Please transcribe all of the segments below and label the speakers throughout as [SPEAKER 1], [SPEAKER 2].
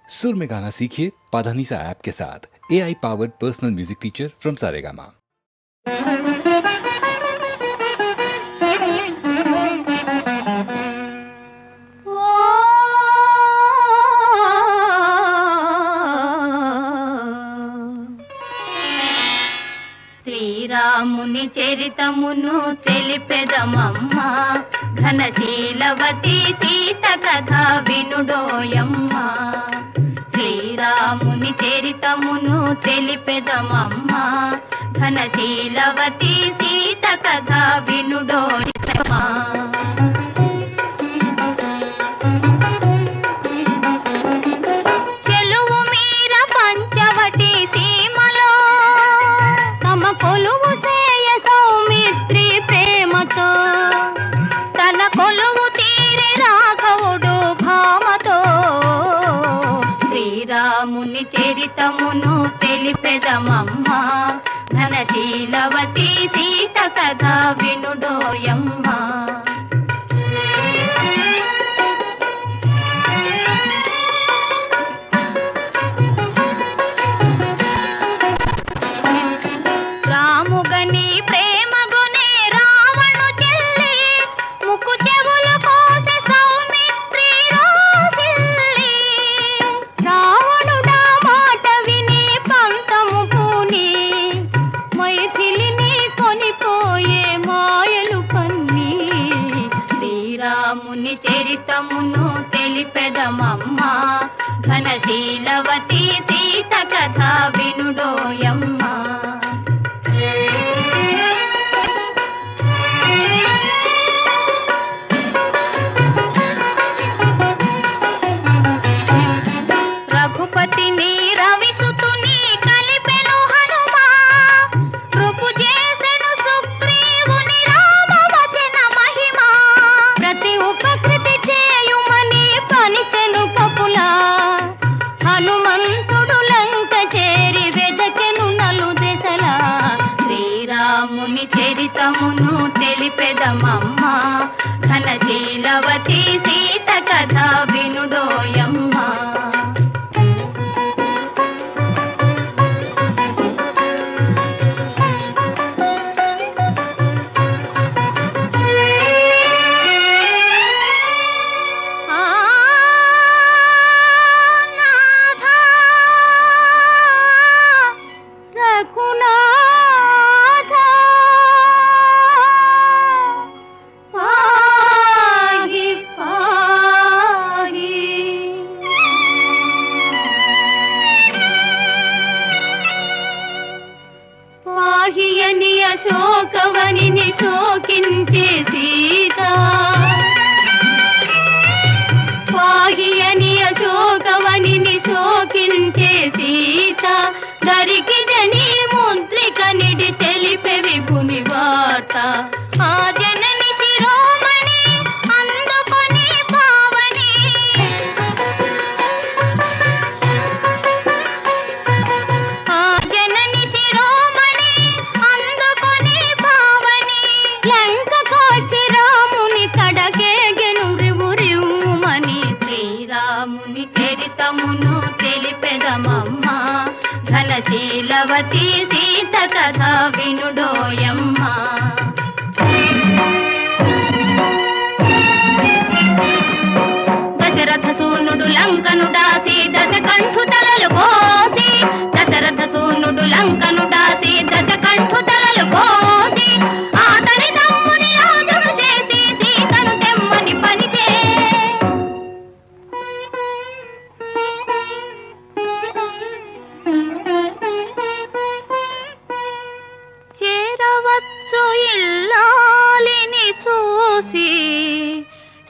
[SPEAKER 1] सुर में गाना सीखिए पाधानीसा ऐप के साथ। AI powered personal music teacher from Saregama.
[SPEAKER 2] శ్రీరాముని చరితమును తెలిపెదమమ్మా, ఘనశీలవతి సీత కథ వినుడోయమ్మా. శ్రీరాముని చరితమును తెలిపెదమమ్మా, ఘనశీలవతి సీత కథ వినుడోయమ్మా. చెలువు మీర పంచవటి సీమలో తమ కొలువు చేయ సౌమిత్రి ప్రేమతో, తన కొలువు తీరి రాఘవుడు భామతో. శ్రీరాముని చరితమును తెలిపెదమమ్మా, ఘనశీలవతి సీత కథ వినుడోయమ్మా. రాముగని ప్రేమగునే రావణు చెల్లి, ముక్కు చెవులు కోసే సౌమిత్రి రోసిల్లి. రావణుడా మాట విని పంతము పూని, మైథిలిని కొనిపోయే మాయలు పన్ని. శ్రీరాముని చరితమును తెలిపెదమమ్మా, ఘనశీలవతి సీత కథ వినుడోయమ్మా. రఘుపతిని రవిసుతుని కలిపెను హనుమా, కృపు చేసెను సుగ్రీవుని రామవచన మహిమా. ప్రతి ఉపకృతి చేయుమని పలిచెను కపులా, హనుమంతుడు లంక చేరి వెదకెను నలు దెసలా. శ్రీరాముని చరితమును తెలిపెదమమ్మా, ఘనశీలవతి సీత కథ వినుడోయమ్మా. పాహియని అశోకవనిని శోకించే సీత, పాహియని అశోకవనిని శోకించే సీత. దరికి జని ముద్రిక నిడి తెలిపే విభుని వార్త. ఆ జనని శిరోమణి అందుకొని పావని, ఆ జనని శిరోమణి అందుకొని పావని. లంక కోచి రాముని కడకేగెను రివురివుమని. శ్రీరాముని చరితమును తెలిపెదమమ్మా, ఘనశీలవతి సీత కథ వినుడోయమ్మా. దశరథ సూనుడు లంకను దాసి దశకంఠు తలలు కోసి, దశరథ సూనుడు లంకను దాసి దశకంఠు తలలు కోసి. ఆతని తమ్ముని రాజును చేసి సీతను తెమ్మని పనిచే. చేరవచ్చు ఇల్లాలిని చూసి,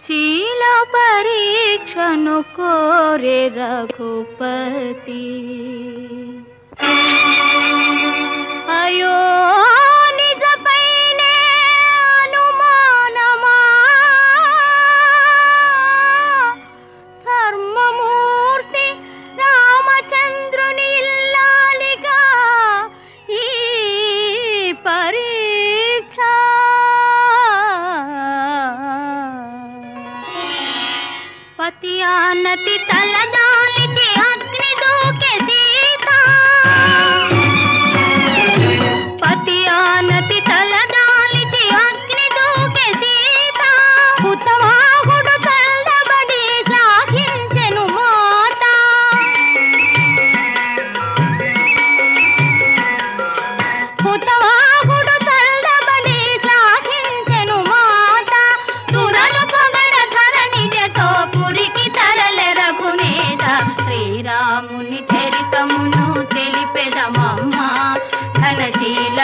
[SPEAKER 2] శీల పరీక్షను కోరే రఘుపతి. అయో నిజపైనే అనుమానమా, ధర్మమూర్తి రామచంద్రుని ఇల్లాలిగా ఈ పరీక్ష. పతి ఆనతి తలదాలిచి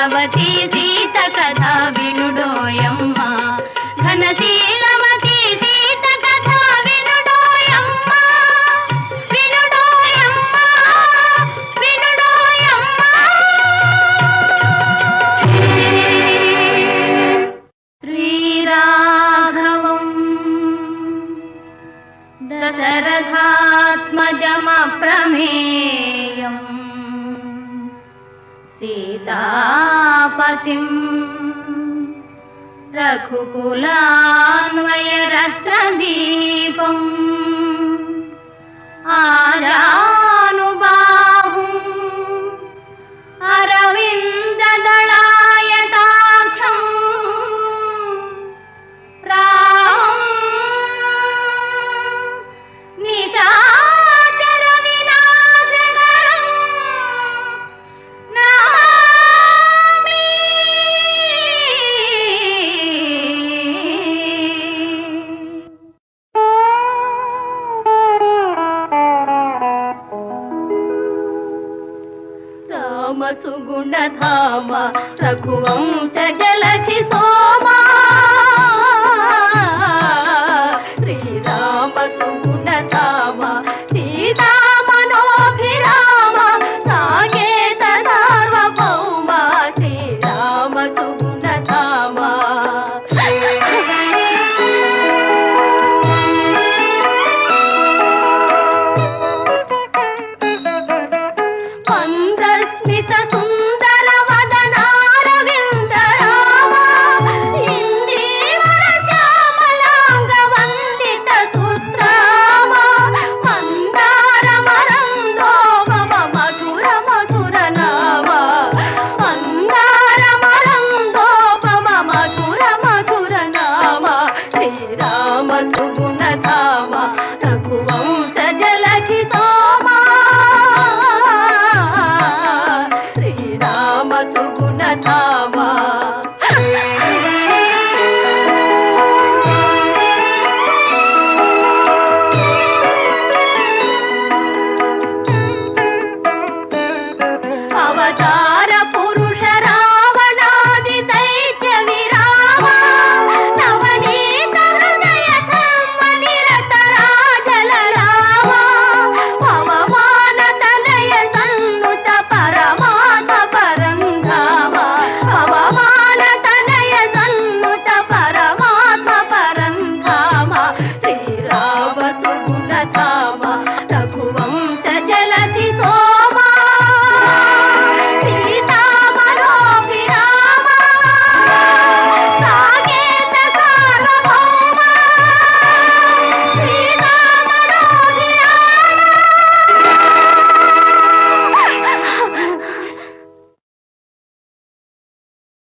[SPEAKER 2] ఘనశీలవతి సీత కథ వినుడోయమ్మ ఘనశీలవతి సీత కథ వినుడోయమ్మ వినుడోయమ్మ వినుడోయమ్మ. శ్రీరాఘవం దశరథాత్మజమప్రమేయం సీతాపతిం రఘుకులాన్వయరత్నదీపం ఆజానుబాహుం అరవిందదళాయతాక్షం రామం నిశాచర వినాశకరం నమామి. రామ సుగుణధామ రఘువంశ జలధి సో